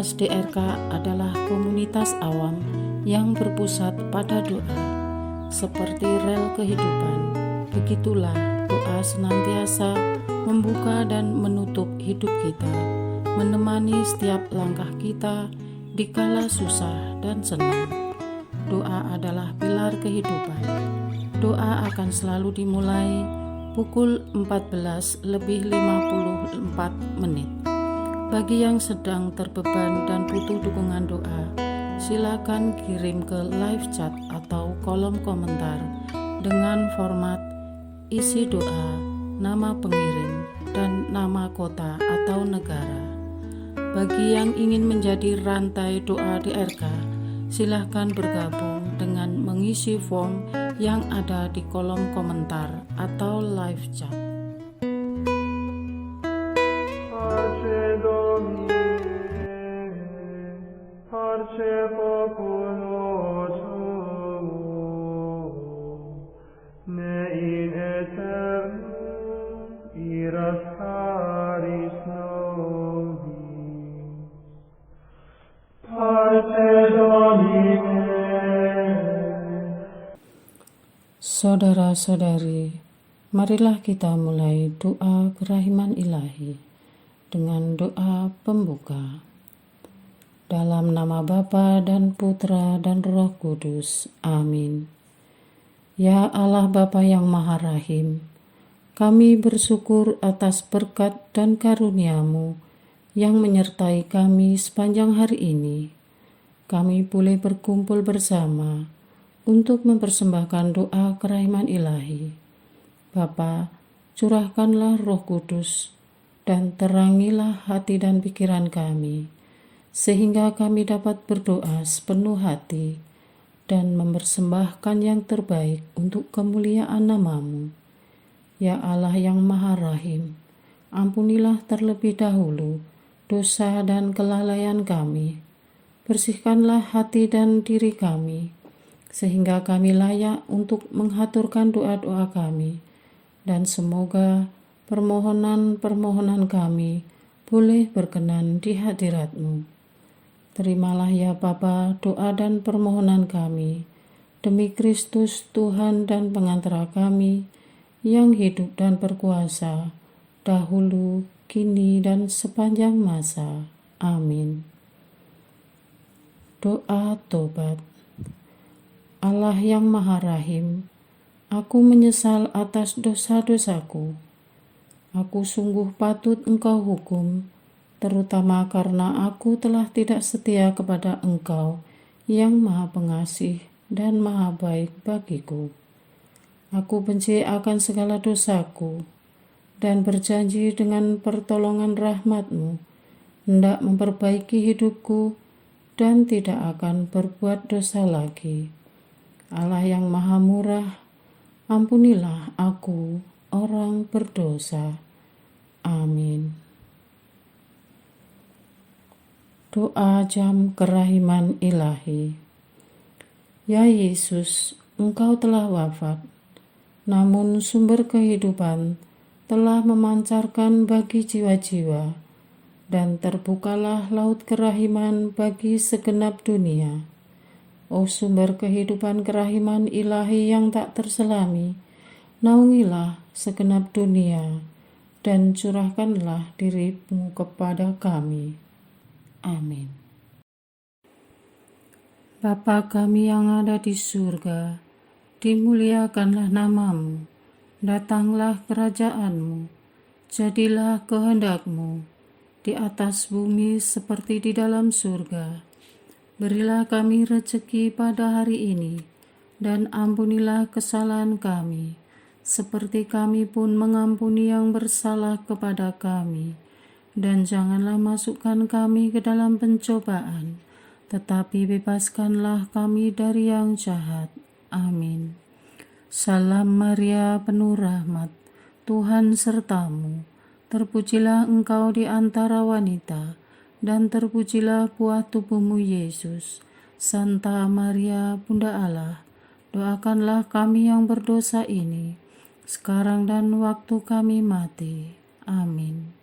Komunitas DRK adalah komunitas awam yang berpusat pada doa. Seperti rel kehidupan, begitulah doa senantiasa membuka dan menutup hidup kita, menemani setiap langkah kita di kala susah dan senang. Doa adalah pilar kehidupan. Doa akan selalu dimulai pukul 14:54. Bagi yang sedang terbeban dan butuh dukungan doa, silakan kirim ke live chat atau kolom komentar dengan format isi doa, nama pengirim, dan nama kota atau negara. Bagi yang ingin menjadi rantai doa DRK, silakan bergabung dengan mengisi form yang ada di kolom komentar atau live chat. Saudara-saudari, marilah kita mulai doa kerahiman ilahi dengan doa pembuka. Dalam nama Bapa dan Putra dan Roh Kudus. Amin. Ya Allah Bapa yang Maha Rahim, kami bersyukur atas berkat dan karunia-Mu yang menyertai kami sepanjang hari ini. Kami boleh berkumpul bersama untuk mempersembahkan doa kerahiman ilahi. Bapa, curahkanlah Roh Kudus dan terangilah hati dan pikiran kami, sehingga kami dapat berdoa sepenuh hati dan mempersembahkan yang terbaik untuk kemuliaan nama-Mu. Ya Allah yang Maha Rahim, ampunilah terlebih dahulu dosa dan kelalaian kami. Bersihkanlah hati dan diri kami, sehingga kami layak untuk menghaturkan doa-doa kami, dan semoga permohonan-permohonan kami boleh berkenan di hadirat-Mu. Terimalah ya Bapa doa dan permohonan kami, demi Kristus Tuhan dan pengantara kami, yang hidup dan berkuasa, dahulu, kini, dan sepanjang masa. Amin. Doa tobat. Allah yang Maha Rahim, aku menyesal atas dosa-dosaku. Aku sungguh patut Engkau hukum, terutama karena aku telah tidak setia kepada Engkau yang Maha Pengasih dan Maha Baik bagiku. Aku benci akan segala dosaku dan berjanji dengan pertolongan rahmat-Mu hendak memperbaiki hidupku dan tidak akan berbuat dosa lagi. Allah yang Maha Murah, ampunilah aku, orang berdosa. Amin. Doa jam kerahiman ilahi. Ya Yesus, Engkau telah wafat, namun sumber kehidupan telah memancarkan bagi jiwa-jiwa, dan terbukalah laut kerahiman bagi segenap dunia. O sumber kehidupan kerahiman ilahi yang tak terselami, naungilah segenap dunia dan curahkanlah diri-Mu kepada kami. Amin. Bapa kami yang ada di surga, dimuliakanlah nama-Mu, datanglah kerajaan-Mu, jadilah kehendak-Mu di atas bumi seperti di dalam surga. Berilah kami rezeki pada hari ini, dan ampunilah kesalahan kami, seperti kami pun mengampuni yang bersalah kepada kami. Dan janganlah masukkan kami ke dalam pencobaan, tetapi bebaskanlah kami dari yang jahat. Amin. Salam Maria, penuh rahmat, Tuhan serta-Mu. Terpujilah Engkau di antara wanita, dan terpujilah buah tubuh-Mu Yesus. Santa Maria, Bunda Allah, doakanlah kami yang berdosa ini, sekarang dan waktu kami mati. Amin.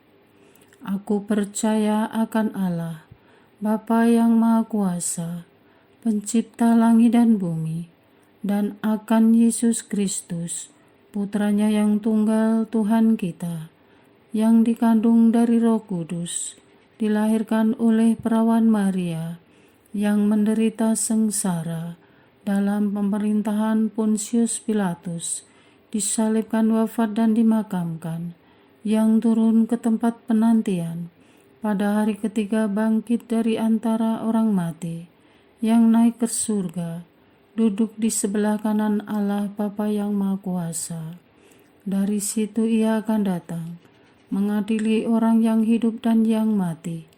Aku percaya akan Allah, Bapa yang Maha Kuasa, Pencipta langit dan bumi, dan akan Yesus Kristus, Putranya yang tunggal Tuhan kita, yang dikandung dari Roh Kudus, dilahirkan oleh perawan Maria, yang menderita sengsara dalam pemerintahan Pontius Pilatus, disalibkan, wafat dan dimakamkan, yang turun ke tempat penantian, pada hari ketiga bangkit dari antara orang mati, yang naik ke surga, duduk di sebelah kanan Allah Bapa yang Maha Kuasa. Dari situ ia akan datang, mengadili orang yang hidup dan yang mati.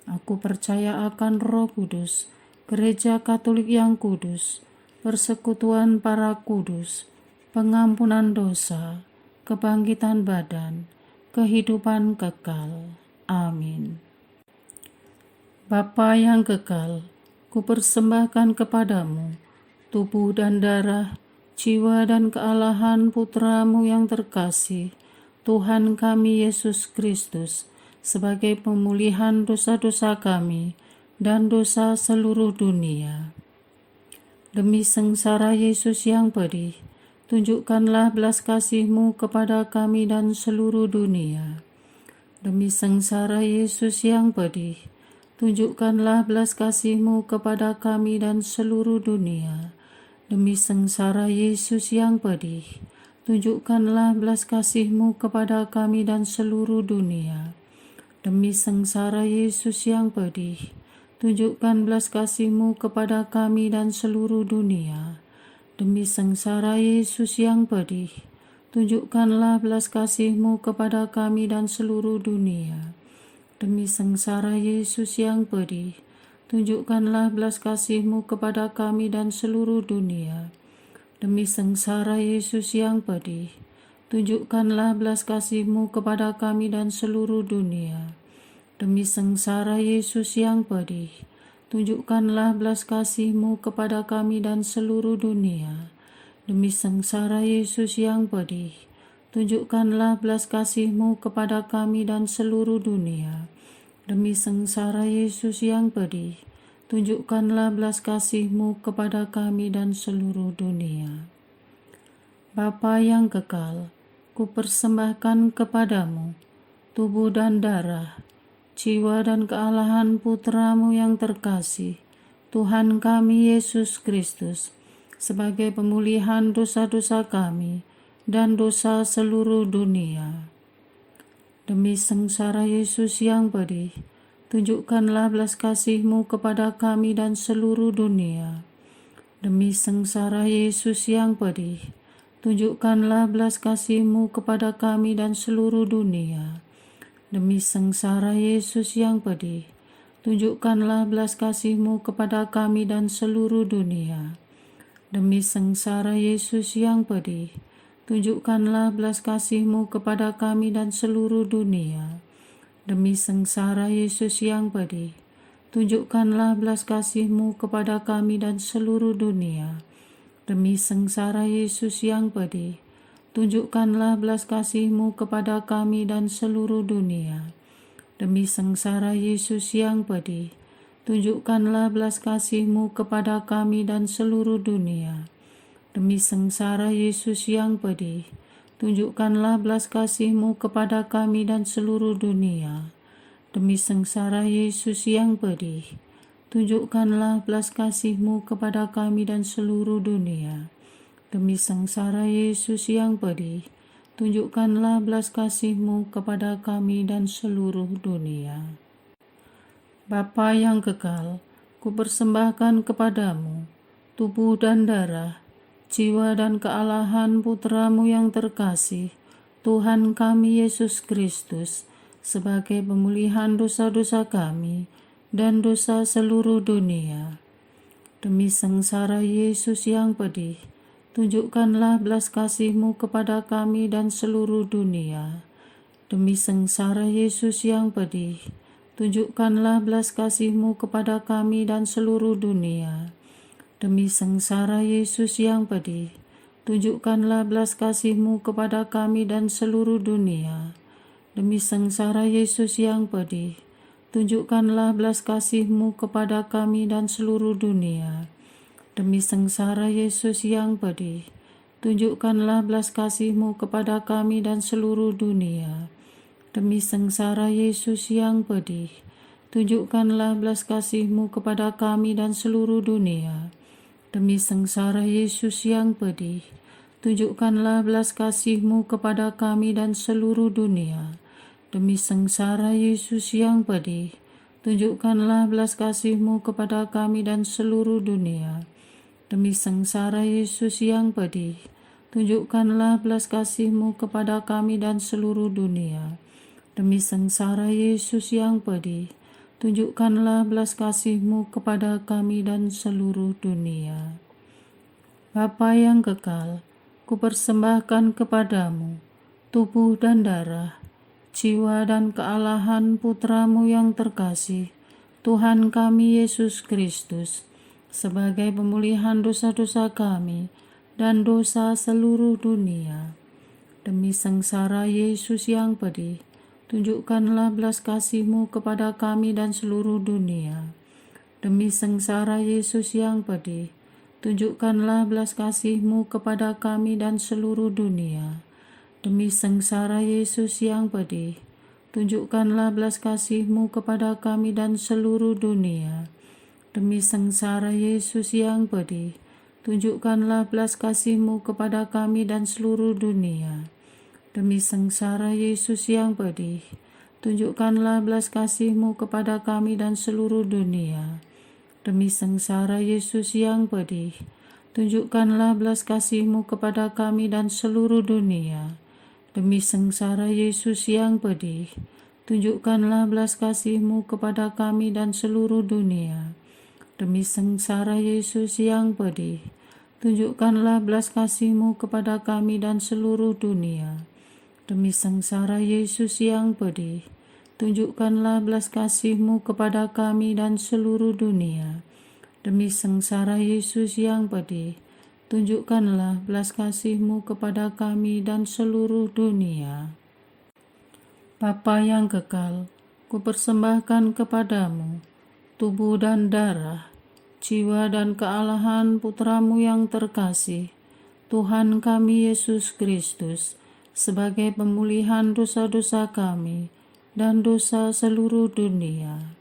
Aku percaya akan Roh Kudus, Gereja Katolik yang kudus, persekutuan para kudus, pengampunan dosa, kebangkitan badan, kehidupan kekal. Amin. Bapa yang kekal, kupersembahkan kepadamu tubuh dan darah, jiwa dan kealahan Putramu yang terkasih, Tuhan kami Yesus Kristus, sebagai pemulihan dosa-dosa kami dan dosa seluruh dunia. Demi sengsara Yesus yang pedih, tunjukkanlah belas kasih-Mu kepada kami dan seluruh dunia. Demi sengsara Yesus yang pedih, tunjukkanlah belas kasih-Mu kepada kami dan seluruh dunia. Demi sengsara Yesus yang pedih, tunjukkanlah belas kasih-Mu kepada kami dan seluruh dunia. Demi sengsara Yesus yang pedih, tunjukkan belas kasih-Mu kepada kami dan seluruh dunia. Demi sengsara Yesus yang pedih, tunjukkanlah belas kasih-Mu kepada kami dan seluruh dunia. Demi sengsara Yesus yang pedih, tunjukkanlah belas kasih-Mu kepada kami dan seluruh dunia. Demi sengsara Yesus yang pedih, tunjukkanlah belas kasih-Mu kepada kami dan seluruh dunia. Demi sengsara Yesus yang pedih, tunjukkanlah belas kasih-Mu kepada kami dan seluruh dunia. Demi sengsara Yesus yang pedih, tunjukkanlah belas kasih-Mu kepada kami dan seluruh dunia. Demi sengsara Yesus yang pedih, tunjukkanlah belas kasih-Mu kepada kami dan seluruh dunia. Bapa yang kekal, kupersembahkan kepadamu tubuh dan darah, jiwa dan kealahan Putramu yang terkasih, Tuhan kami Yesus Kristus, sebagai pemulihan dosa-dosa kami dan dosa seluruh dunia. Demi sengsara Yesus yang pedih, tunjukkanlah belas kasih-Mu kepada kami dan seluruh dunia. Demi sengsara Yesus yang pedih, tunjukkanlah belas kasih-Mu kepada kami dan seluruh dunia. Demi sengsara Yesus yang pedih, tunjukkanlah belas kasih-Mu kepada kami dan seluruh dunia. Demi sengsara Yesus yang pedih, tunjukkanlah belas kasih-Mu kepada kami dan seluruh dunia. Demi sengsara Yesus yang pedih, tunjukkanlah belas kasih-Mu kepada kami dan seluruh dunia. Demi sengsara Yesus yang pedih, tunjukkanlah belas kasih-Mu kepada kami dan seluruh dunia. Demi sengsara Yesus yang pedih, tunjukkanlah belas kasih-Mu kepada kami dan seluruh dunia. Demi sengsara Yesus yang pedih, tunjukkanlah belas kasih-Mu kepada kami dan seluruh dunia. Demi sengsara Yesus yang pedih, tunjukkanlah belas kasih-Mu kepada kami dan seluruh dunia. Demi sengsara Yesus yang pedih, tunjukkanlah belas kasih-Mu kepada kami dan seluruh dunia. Bapa yang kekal, kupersembahkan kepadamu tubuh dan darah, jiwa dan kealahan Putramu yang terkasih, Tuhan kami Yesus Kristus, sebagai pemulihan dosa-dosa kami dan dosa seluruh dunia. Demi sengsara Yesus yang pedih, tunjukkanlah belas kasih-Mu kepada kami dan seluruh dunia. Demi sengsara Yesus yang pedih, tunjukkanlah belas kasih-Mu kepada kami dan seluruh dunia. Demi sengsara Yesus yang pedih, tunjukkanlah belas kasih-Mu kepada kami dan seluruh dunia. Demi sengsara Yesus yang pedih, tunjukkanlah belas kasih-Mu kepada kami dan seluruh dunia. Demi sengsara Yesus yang pedih, tunjukkanlah belas kasih-Mu kepada kami dan seluruh dunia. Demi sengsara Yesus yang pedih, tunjukkanlah belas kasih-Mu kepada kami dan seluruh dunia. Demi sengsara Yesus yang pedih, tunjukkanlah belas kasih-Mu kepada kami dan seluruh dunia. Demi sengsara Yesus yang pedih, tunjukkanlah belas kasih-Mu kepada kami dan seluruh dunia. Demi sengsara Yesus yang pedih, tunjukkanlah belas kasih-Mu kepada kami dan seluruh dunia. Demi sengsara Yesus yang pedih, tunjukkanlah belas kasih-Mu kepada kami dan seluruh dunia. Bapa yang kekal, kupersembahkan kepadamu tubuh dan darah, jiwa dan kealahan Putra-Mu yang terkasih, Tuhan kami Yesus Kristus, sebagai pemulihan dosa-dosa kami dan dosa seluruh dunia. Demi sengsara Yesus yang pedih, tunjukkanlah belas kasih-Mu kepada kami dan seluruh dunia. Demi sengsara Yesus yang pedih, tunjukkanlah belas kasih-Mu kepada kami dan seluruh dunia. Demi sengsara Yesus yang pedih, tunjukkanlah belas kasih-Mu kepada kami dan seluruh dunia. Demi sengsara Yesus yang pedih, tunjukkanlah belas kasih-Mu kepada kami dan seluruh dunia. Demi sengsara Yesus yang pedih, tunjukkanlah belas kasih-Mu kepada kami dan seluruh dunia. Demi sengsara Yesus yang pedih, tunjukkanlah belas kasih-Mu kepada kami dan seluruh dunia. Demi sengsara Yesus yang pedih, tunjukkanlah belas kasih-Mu kepada kami dan seluruh dunia. Demi sengsara Yesus yang pedih, tunjukkanlah belas kasih-Mu kepada kami dan seluruh dunia. Demi sengsara Yesus yang pedih, tunjukkanlah belas kasih-Mu kepada kami dan seluruh dunia. Demi sengsara Yesus yang pedih, tunjukkanlah belas kasih-Mu kepada kami dan seluruh dunia. Bapa yang kekal, kupersembahkan kepadamu tubuh dan darah, jiwa dan kealahan Putra-Mu yang terkasih, Tuhan kami Yesus Kristus, sebagai pemulihan dosa-dosa kami dan dosa seluruh dunia.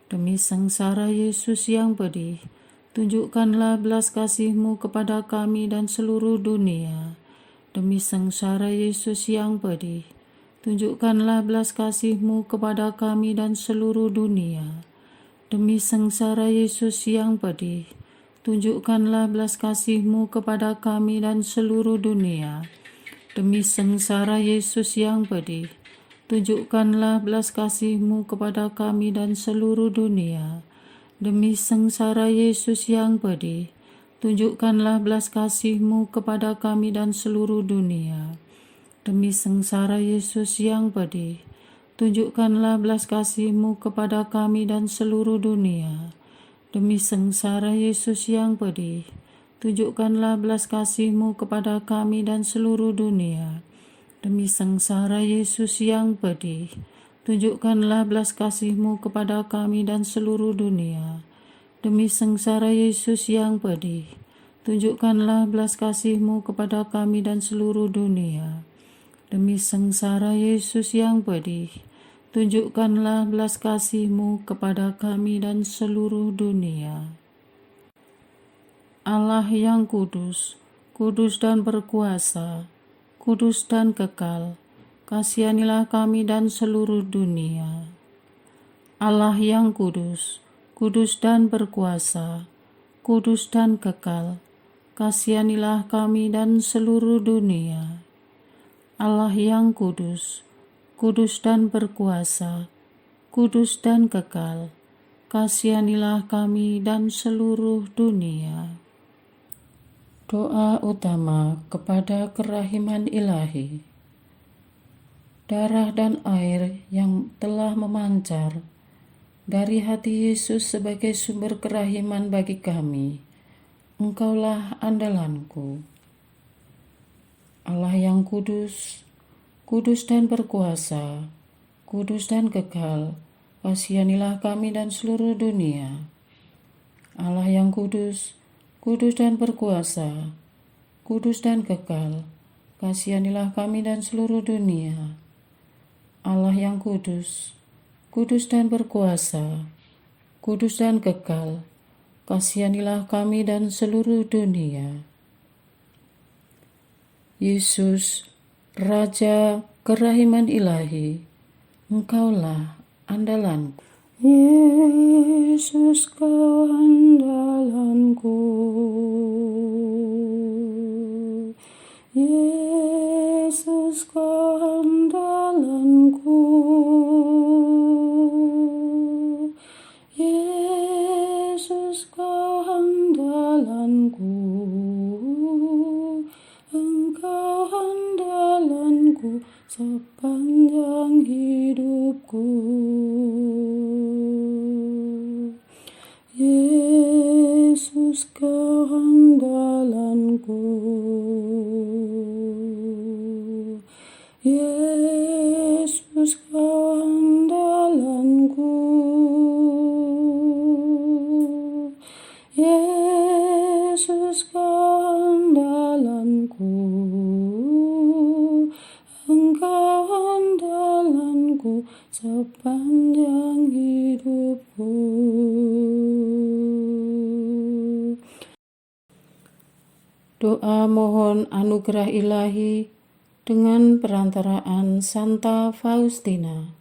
Demi sengsara Yesus yang pedih, tunjukkanlah belas kasih-Mu kepada kami dan seluruh dunia. Demi sengsara Yesus yang pedih, tunjukkanlah belas kasih-Mu kepada kami dan seluruh dunia. Demi sengsara Yesus yang pedih, tunjukkanlah belas kasih-Mu kepada kami dan seluruh dunia. Demi sengsara Yesus yang pedih, tunjukkanlah belas kasih-Mu kepada kami dan seluruh dunia. Demi sengsara Yesus yang pedih, tunjukkanlah belas kasih-Mu kepada kami dan seluruh dunia. Demi sengsara Yesus yang pedih, tunjukkanlah belas kasih-Mu kepada kami dan seluruh dunia. Demi sengsara Yesus yang pedih, tunjukkanlah belas kasih-Mu kepada kami dan seluruh dunia. Demi sengsara Yesus yang pedih, tunjukkanlah belas kasih-Mu kepada kami dan seluruh dunia. Demi sengsara Yesus yang pedih, tunjukkanlah belas kasih-Mu kepada kami dan seluruh dunia. Demi sengsara Yesus yang pedih, tunjukkanlah belas kasih-Mu kepada kami dan seluruh dunia. Allah yang kudus, kudus dan berkuasa, kudus dan kekal, kasihanilah kami dan seluruh dunia. Allah yang kudus, kudus dan berkuasa, kudus dan kekal, kasihanilah kami dan seluruh dunia. Allah yang kudus, kudus dan berkuasa, kudus dan kekal, kasihanilah kami dan seluruh dunia. Doa utama kepada kerahiman ilahi. Darah dan air yang telah memancar dari hati Yesus sebagai sumber kerahiman bagi kami, Engkaulah andalanku. Allah yang kudus, kudus dan berkuasa, kudus dan kekal, kasihanilah kami dan seluruh dunia. Allah yang kudus, kudus dan berkuasa, kudus dan kekal, kasihanilah kami dan seluruh dunia. Allah yang kudus, kudus dan berkuasa, kudus dan kekal, kasihanilah kami dan seluruh dunia. Yesus, Raja kerahiman ilahi, Engkaulah andalanku. Yesus, Kau andalanku. Yesus, Kau andalanku. Yesus, Kau andalanku. Engkau andalanku sepanjang hidupku. Yesus, Kau andalanku. Yesus, Kau andalanku. Yesus, Kau andalanku. Engkau andalanku sepanjang hidupku. Doa mohon anugerah ilahi dengan perantaraan Santa Faustina.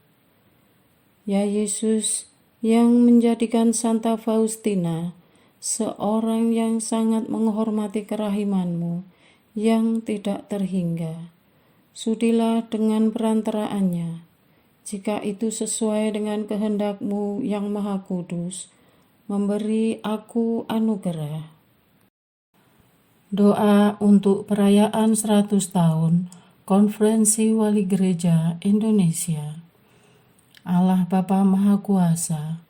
Ya Yesus, yang menjadikan Santa Faustina seorang yang sangat menghormati kerahiman-Mu yang tidak terhingga, sudilah dengan perantaraannya, jika itu sesuai dengan kehendak-Mu yang Maha Kudus, memberi aku anugerah. Doa untuk perayaan 100 tahun Konferensi Wali Gereja Indonesia. Allah Bapa Maha Kuasa,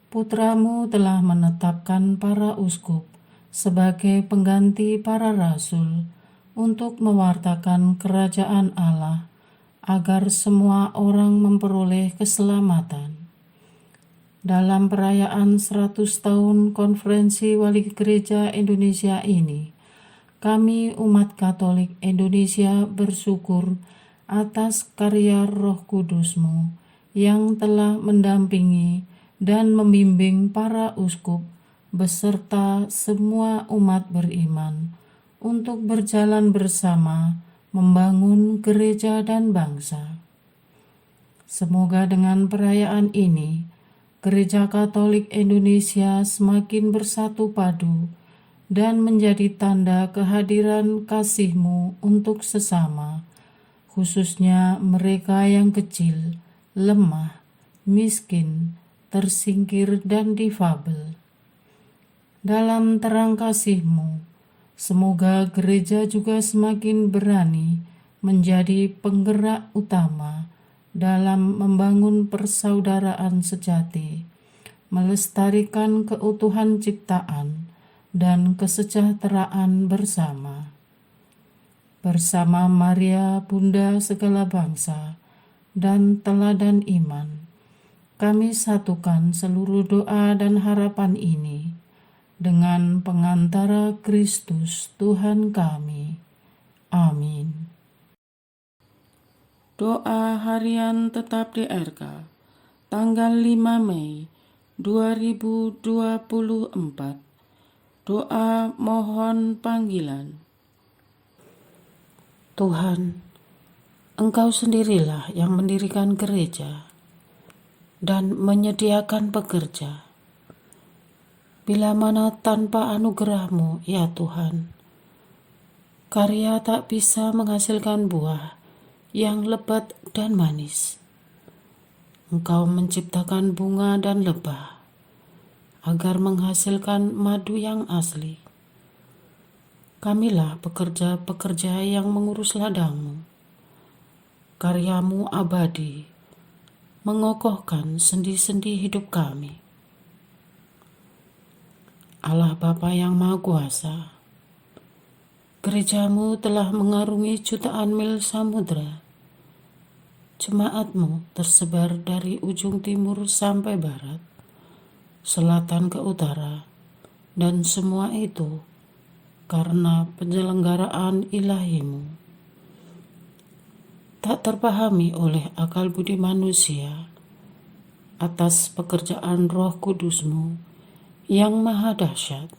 Putra-Mu telah menetapkan para uskup sebagai pengganti para rasul untuk mewartakan kerajaan Allah agar semua orang memperoleh keselamatan. Dalam perayaan 100 tahun Konferensi Wali Gereja Indonesia ini, kami umat Katolik Indonesia bersyukur atas karya Roh Kudus-Mu yang telah mendampingi dan membimbing para uskup beserta semua umat beriman untuk berjalan bersama membangun gereja dan bangsa. Semoga dengan perayaan ini, Gereja Katolik Indonesia semakin bersatu padu dan menjadi tanda kehadiran kasih-Mu untuk sesama, khususnya mereka yang kecil, lemah, miskin, tersingkir, dan difabel. Dalam terang kasih-Mu, semoga gereja juga semakin berani menjadi penggerak utama dalam membangun persaudaraan sejati, melestarikan keutuhan ciptaan, dan kesejahteraan bersama. Bersama Maria, Bunda segala bangsa, dan teladan iman, kami satukan seluruh doa dan harapan ini dengan pengantara Kristus Tuhan kami. Amin. Doa harian tetap DRK, tanggal 5 Mei 2024. Doa mohon panggilan. Tuhan, Engkau sendirilah yang mendirikan gereja dan menyediakan pekerja. Bila mana tanpa anugerah-Mu, ya Tuhan, karya tak bisa menghasilkan buah yang lebat dan manis. Engkau menciptakan bunga dan lebah agar menghasilkan madu yang asli. Kamilah pekerja-pekerja yang mengurus ladang-Mu. Karya-Mu abadi, mengokohkan sendi-sendi hidup kami. Allah Bapa yang Maha Kuasa, gereja-Mu telah mengarungi jutaan mil samudra Jemaatmu tersebar dari ujung timur sampai barat, selatan ke utara, dan semua itu karena penyelenggaraan ilahimu. Tak terpahami oleh akal budi manusia atas pekerjaan Roh Kudusmu yang maha dahsyat.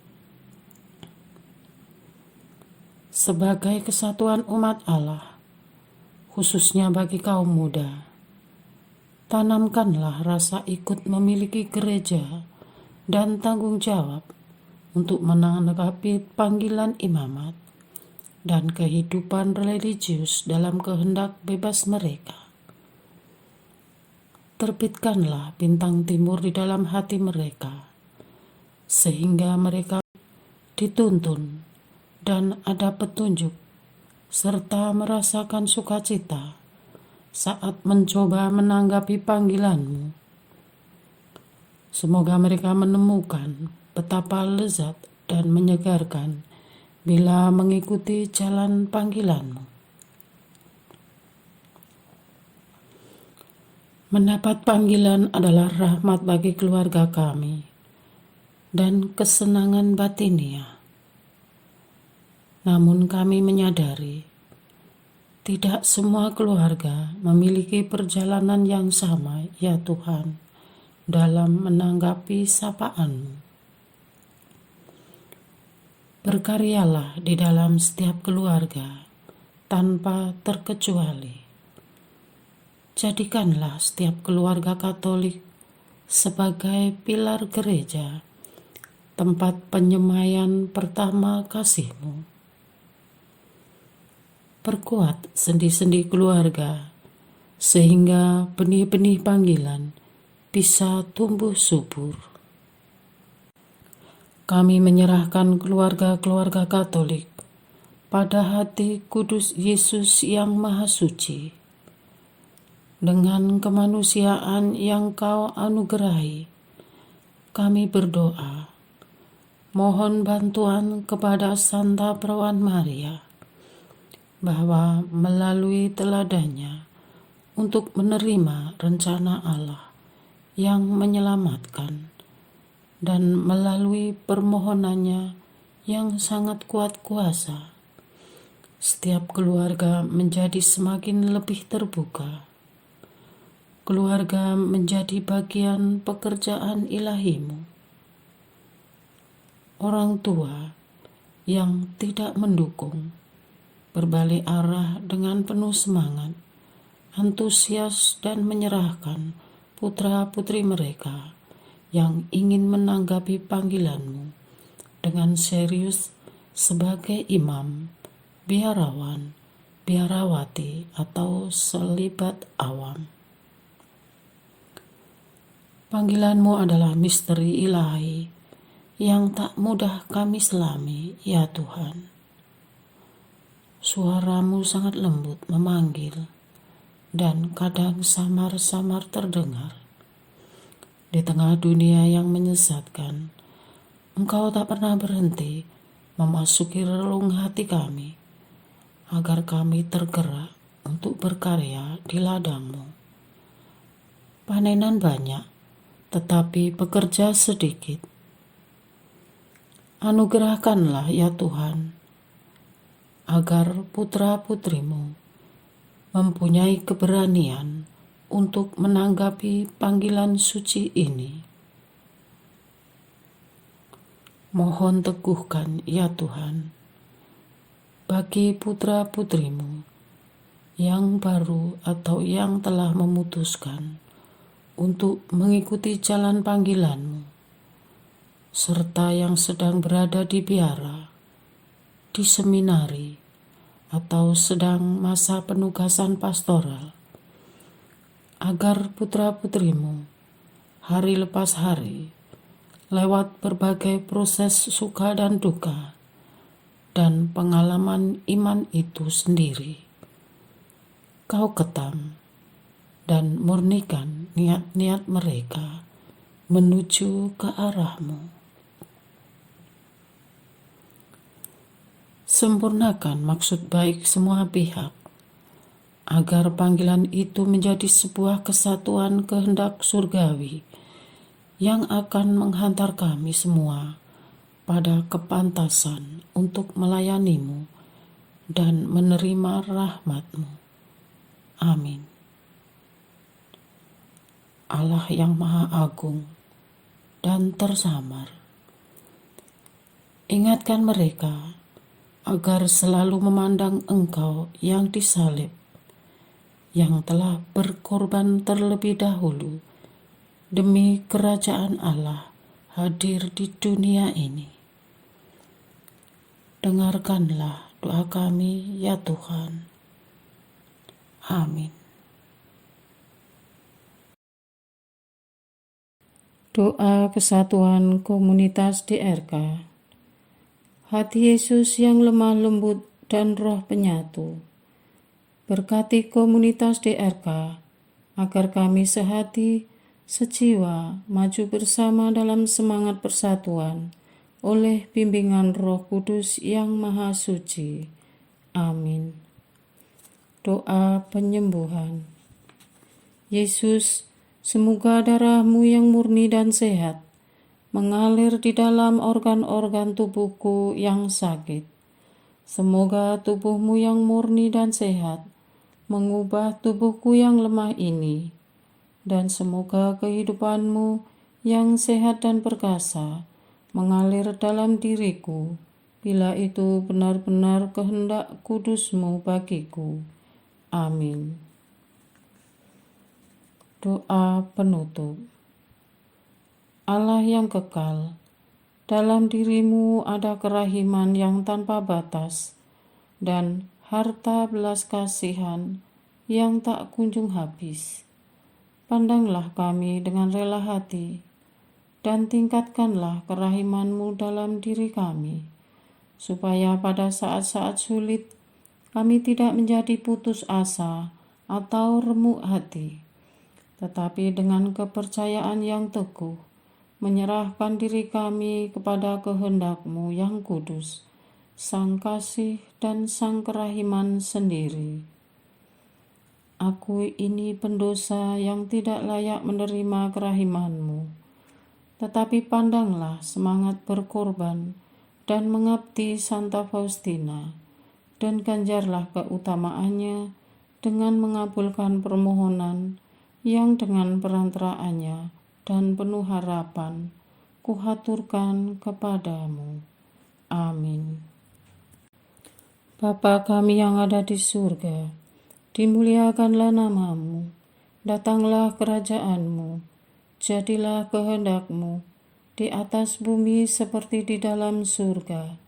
Sebagai kesatuan umat Allah, khususnya bagi kaum muda, tanamkanlah rasa ikut memiliki gereja dan tanggung jawab untuk menanggapi panggilan imamat dan kehidupan religius dalam kehendak bebas mereka. Terbitkanlah bintang timur di dalam hati mereka, sehingga mereka dituntun dan ada petunjuk, serta merasakan sukacita saat mencoba menanggapi panggilanmu. Semoga mereka menemukan betapa lezat dan menyegarkan bila mengikuti jalan panggilanmu. Mendapat panggilan adalah rahmat bagi keluarga kami dan kesenangan batinia. Namun kami menyadari tidak semua keluarga memiliki perjalanan yang sama, ya Tuhan, dalam menanggapi sapaan-Mu. Berkaryalah di dalam setiap keluarga tanpa terkecuali. Jadikanlah setiap keluarga Katolik sebagai pilar gereja, tempat penyemaian pertama kasih-Mu. Perkuat sendi-sendi keluarga, sehingga benih-benih panggilan bisa tumbuh subur. Kami menyerahkan keluarga-keluarga Katolik pada hati kudus Yesus yang Maha Suci. Dengan kemanusiaan yang Kau anugerahi, kami berdoa, mohon bantuan kepada Santa Perawan Maria, bahwa melalui teladannya untuk menerima rencana Allah yang menyelamatkan, dan melalui permohonannya yang sangat kuat kuasa, setiap keluarga menjadi semakin lebih terbuka. Keluarga menjadi bagian pekerjaan ilahi-Mu. Orang tua yang tidak mendukung berbalik arah dengan penuh semangat, antusias, dan menyerahkan putra-putri mereka yang ingin menanggapi panggilan-Mu dengan serius sebagai imam, biarawan, biarawati, atau selibat awam. Panggilan-Mu adalah misteri ilahi yang tak mudah kami selami, ya Tuhan. Suara-Mu sangat lembut memanggil, dan kadang samar-samar terdengar. Di tengah dunia yang menyesatkan, Engkau tak pernah berhenti memasuki relung hati kami, agar kami tergerak untuk berkarya di ladang-Mu. Panenan banyak, tetapi pekerja sedikit. Anugerahkanlah, ya Tuhan, agar putra-putrimu mempunyai keberanian untuk menanggapi panggilan suci ini. Mohon teguhkan, ya Tuhan, bagi putra-putrimu yang baru atau yang telah memutuskan untuk mengikuti jalan panggilan-Mu, serta yang sedang berada di biara, di seminari, atau sedang masa penugasan pastoral, agar putra-putrimu hari lepas hari, lewat berbagai proses suka dan duka dan pengalaman iman itu sendiri, Kau ketam dan murnikan niat-niat mereka menuju ke arah-Mu. Sempurnakan maksud baik semua pihak, agar panggilan itu menjadi sebuah kesatuan kehendak surgawi yang akan menghantar kami semua pada kepantasan untuk melayani-Mu dan menerima rahmat-Mu. Amin. Allah yang Maha Agung dan tersamar, ingatkan mereka agar selalu memandang Engkau yang disalib, yang telah berkorban terlebih dahulu demi kerajaan Allah hadir di dunia ini. Dengarkanlah doa kami, ya Tuhan. Amin. Doa kesatuan komunitas DRK. Hati Yesus yang lemah lembut dan roh penyatu, berkati komunitas DRK agar kami sehati, sejiwa, maju bersama dalam semangat persatuan oleh bimbingan Roh Kudus yang Maha Suci. Amin. Doa penyembuhan. Yesus, semoga darah-Mu yang murni dan sehat mengalir di dalam organ-organ tubuhku yang sakit. Semoga tubuh-Mu yang murni dan sehat mengubah tubuhku yang lemah ini, dan semoga kehidupan-Mu yang sehat dan perkasa mengalir dalam diriku, bila itu benar-benar kehendak kudus-Mu bagiku. Amin. Doa penutup. Allah yang kekal, dalam diri-Mu ada kerahiman yang tanpa batas dan harta belas kasihan yang tak kunjung habis. Pandanglah kami dengan rela hati, dan tingkatkanlah kerahiman-Mu dalam diri kami, supaya pada saat-saat sulit kami tidak menjadi putus asa atau remuk hati, tetapi dengan kepercayaan yang teguh, menyerahkan diri kami kepada kehendak-Mu yang kudus, Sang Kasih dan Sang Kerahiman sendiri. Aku ini pendosa yang tidak layak menerima kerahiman-Mu, tetapi pandanglah semangat berkorban dan mengabdi Santa Faustina, dan ganjarlah keutamaannya dengan mengabulkan permohonan yang dengan perantaraannya dan penuh harapan kuhaturkan kepadamu. Amin. Bapa kami yang ada di surga, dimuliakanlah nama-Mu, datanglah kerajaan-Mu, jadilah kehendak-Mu di atas bumi seperti di dalam surga.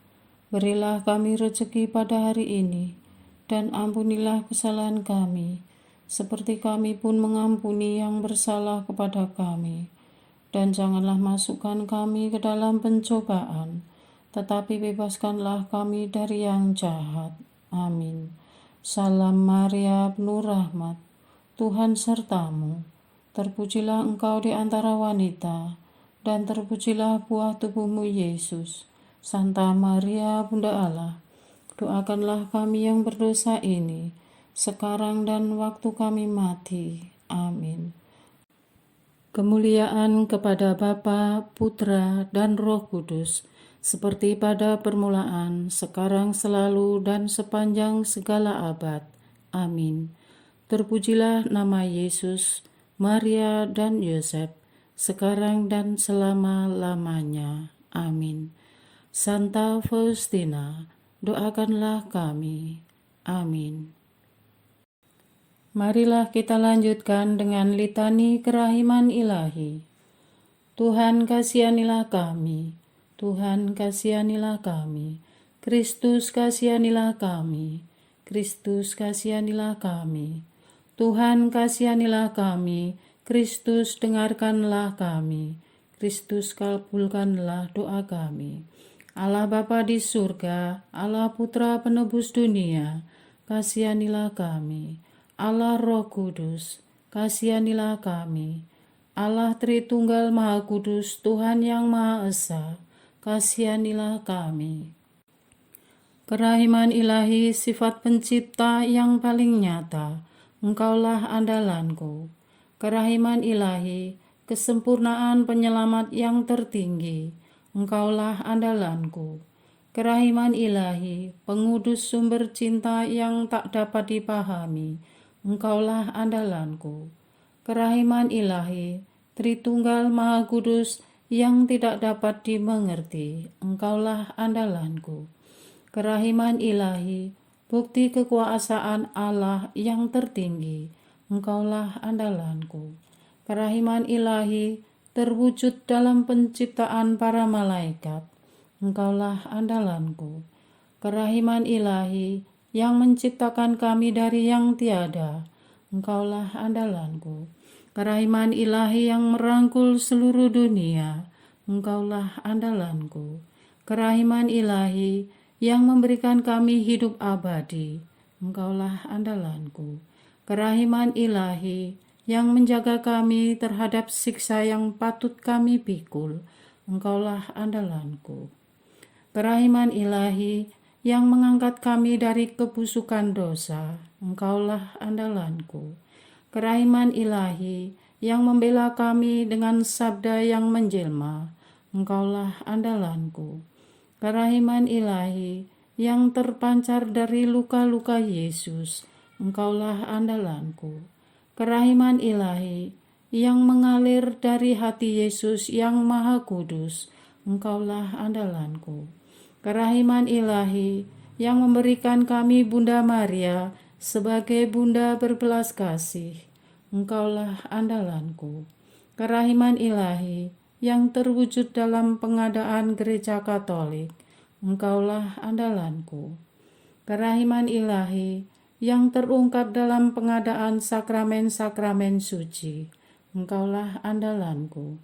Berilah kami rezeki pada hari ini, dan ampunilah kesalahan kami, seperti kami pun mengampuni yang bersalah kepada kami. Dan janganlah masukkan kami ke dalam pencobaan, tetapi bebaskanlah kami dari yang jahat. Amin. Salam Maria, penuh rahmat, Tuhan sertamu. Terpujilah engkau di antara wanita, dan terpujilah buah tubuhmu Yesus. Santa Maria, Bunda Allah, doakanlah kami yang berdosa ini, sekarang dan waktu kami mati. Amin. Kemuliaan kepada Bapa, Putra, dan Roh Kudus, seperti pada permulaan, sekarang, selalu, dan sepanjang segala abad. Amin. Terpujilah nama Yesus, Maria, dan Yosef, sekarang dan selama-lamanya. Amin. Santa Faustina, doakanlah kami. Amin. Marilah kita lanjutkan dengan litani kerahiman ilahi. Tuhan kasihanilah kami, Tuhan kasihanilah kami, Kristus kasihanilah kami, Kristus kasihanilah kami, Tuhan kasihanilah kami, Kristus dengarkanlah kami, Kristus kabulkanlah doa kami. Allah Bapa di surga, Allah Putra penebus dunia, kasihanilah kami. Allah Roh Kudus, kasihanilah kami. Allah Tritunggal Maha Kudus, Tuhan yang Maha Esa, kasihanilah kami. Kerahiman ilahi sifat pencipta yang paling nyata, Engkaulah andalanku. Kerahiman ilahi, kesempurnaan penyelamat yang tertinggi, Engkaulah andalanku. Kerahiman ilahi, pengudus sumber cinta yang tak dapat dipahami, Engkaulah andalanku. Kerahiman ilahi, Tritunggal Maha Kudus yang tidak dapat dimengerti, Engkaulah andalanku. Kerahiman ilahi, bukti kekuasaan Allah yang tertinggi, Engkaulah andalanku. Kerahiman ilahi, terwujud dalam penciptaan para malaikat, Engkaulah andalanku. Kerahiman ilahi, yang menciptakan kami dari yang tiada, Engkaulah andalanku. Kerahiman ilahi yang merangkul seluruh dunia, Engkaulah andalanku. Kerahiman ilahi yang memberikan kami hidup abadi, Engkaulah andalanku. Kerahiman ilahi yang menjaga kami terhadap siksa yang patut kami pikul, Engkaulah andalanku. Kerahiman ilahi yang mengangkat kami dari kebusukan dosa, Engkaulah andalanku. Kerahiman ilahi yang membela kami dengan sabda yang menjelma, Engkaulah andalanku. Kerahiman ilahi yang terpancar dari luka-luka Yesus, Engkaulah andalanku. Kerahiman ilahi yang mengalir dari hati Yesus yang Maha Kudus, Engkaulah andalanku. Kerahiman ilahi yang memberikan kami Bunda Maria sebagai bunda berbelas kasih, Engkaulah andalanku. Kerahiman ilahi yang terwujud dalam pengadaan gereja Katolik, Engkaulah andalanku. Kerahiman ilahi yang terungkap dalam pengadaan sakramen-sakramen suci, Engkaulah andalanku.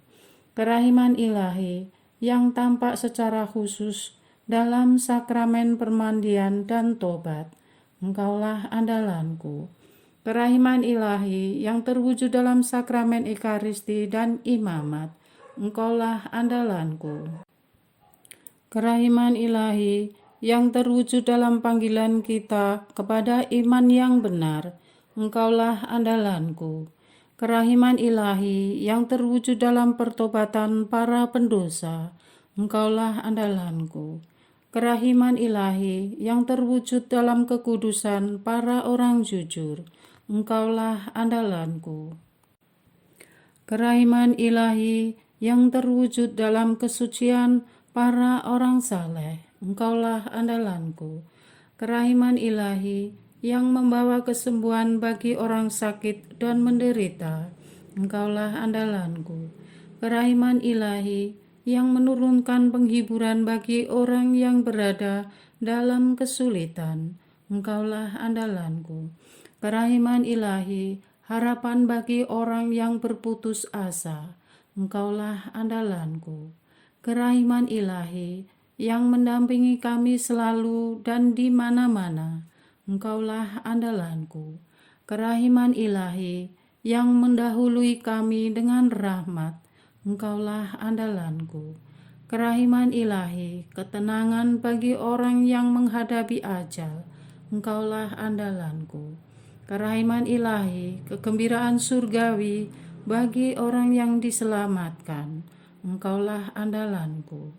Kerahiman ilahi yang tampak secara khusus dalam sakramen permandian dan tobat, Engkaulah andalanku. Kerahiman ilahi yang terwujud dalam sakramen ekaristi dan imamat, Engkaulah andalanku. Kerahiman ilahi yang terwujud dalam panggilan kita kepada iman yang benar, Engkaulah andalanku. Kerahiman ilahi yang terwujud dalam pertobatan para pendosa, Engkaulah andalanku. Kerahiman ilahi yang terwujud dalam kekudusan para orang jujur, Engkaulah andalanku. Kerahiman ilahi yang terwujud dalam kesucian para orang saleh, Engkaulah andalanku. Kerahiman ilahi yang membawa kesembuhan bagi orang sakit dan menderita, Engkaulah andalanku. Kerahiman ilahi yang menurunkan penghiburan bagi orang yang berada dalam kesulitan, Engkaulah andalanku. Kerahiman ilahi, harapan bagi orang yang berputus asa, Engkaulah andalanku. Kerahiman ilahi yang mendampingi kami selalu dan di mana-mana, Engkaulah andalanku. Kerahiman ilahi yang mendahului kami dengan rahmat, Engkaulah andalanku. Kerahiman ilahi, ketenangan bagi orang yang menghadapi ajal, Engkaulah andalanku. Kerahiman ilahi, kegembiraan surgawi bagi orang yang diselamatkan, Engkaulah andalanku.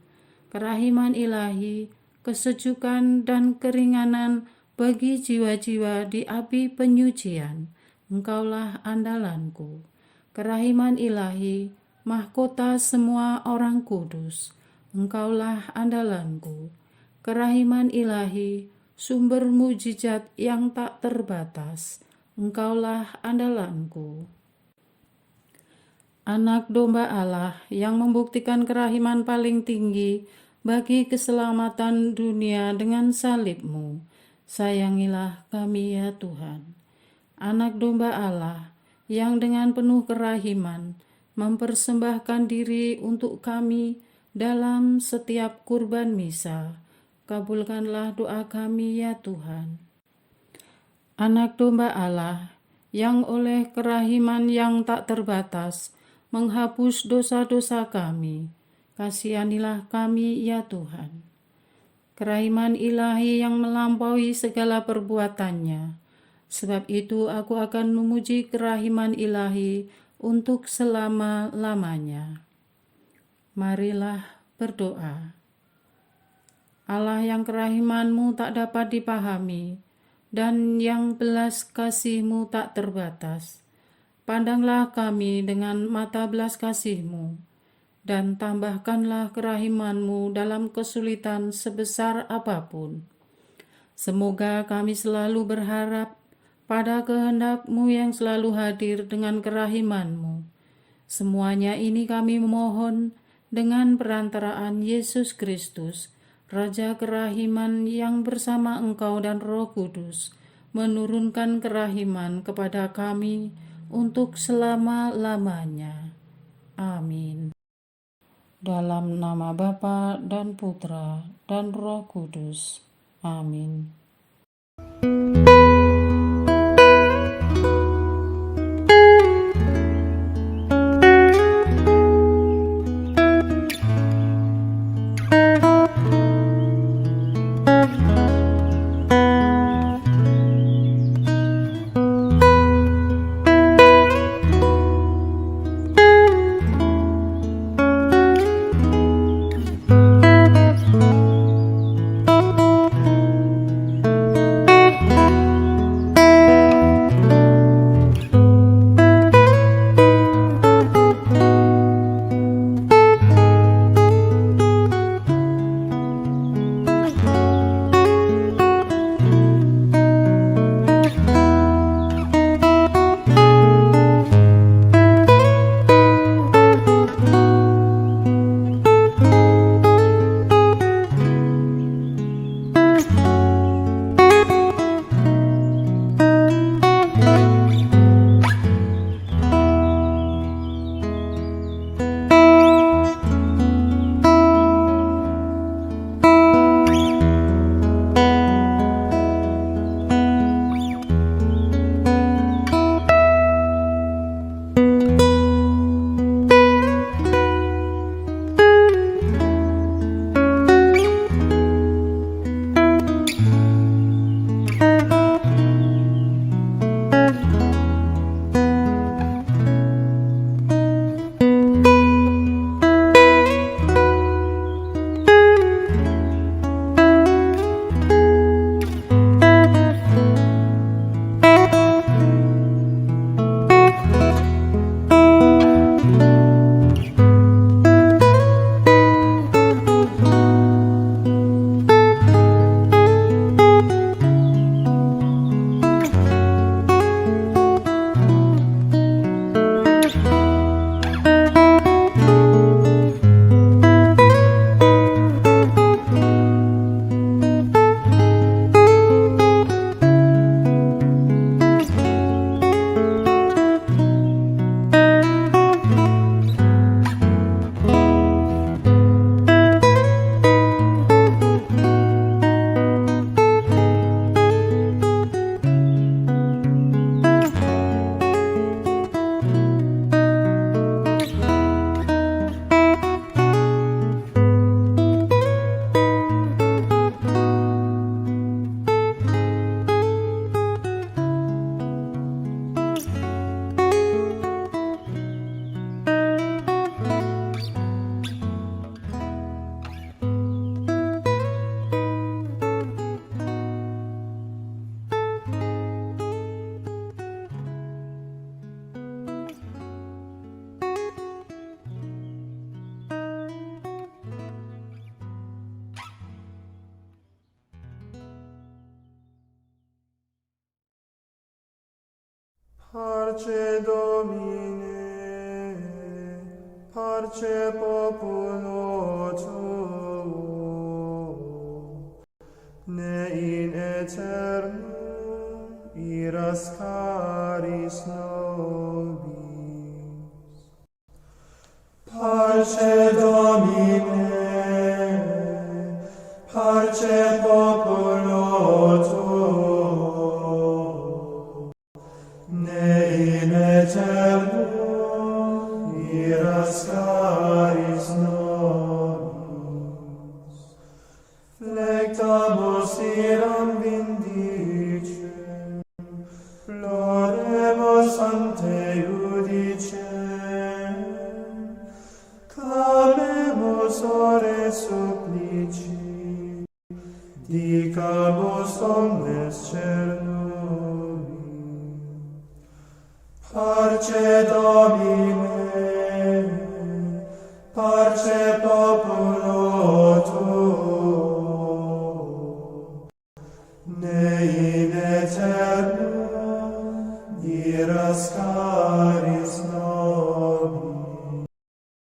Kerahiman ilahi, kesejukan dan keringanan bagi jiwa-jiwa di api penyucian, Engkaulah andalanku. Kerahiman ilahi, mahkota semua orang kudus, Engkaulah andalanku. Kerahiman ilahi, sumber mujizat yang tak terbatas, Engkaulah andalanku. Anak domba Allah yang membuktikan kerahiman paling tinggi bagi keselamatan dunia dengan salib-Mu, sayangilah kami ya Tuhan. Anak domba Allah yang dengan penuh kerahiman mempersembahkan diri untuk kami dalam setiap kurban misa, kabulkanlah doa kami ya Tuhan. Anak domba Allah yang oleh kerahiman yang tak terbatas menghapus dosa-dosa kami, kasihanilah kami ya Tuhan. Kerahiman ilahi yang melampaui segala perbuatannya, Sebab itu aku akan memuji kerahiman ilahi untuk selama-lamanya. Marilah berdoa. Allah yang kerahiman-Mu tak dapat dipahami, dan yang belas kasih-Mu tak terbatas. Pandanglah kami dengan mata belas kasih-Mu, dan tambahkanlah kerahiman-Mu dalam kesulitan sebesar apapun. Semoga kami selalu berharap pada kehendak-Mu yang selalu hadir dengan kerahiman-Mu. Semuanya ini kami memohon dengan perantaraan Yesus Kristus, Raja kerahiman yang bersama Engkau dan Roh Kudus, menurunkan kerahiman kepada kami untuk selama-lamanya. Amin. Dalam nama Bapa dan Putra dan Roh Kudus. Amin. Parce Domine, parce populo tuo, ne in aeternum iras caris nobis. Parce Domine, parce populo tuo, ne in aeternum iras caris nobis. Flectamus iram vindicem, Benedicabus omnes certuli. Parce Domine, parce populo tuo, ne in aeternum iras cari.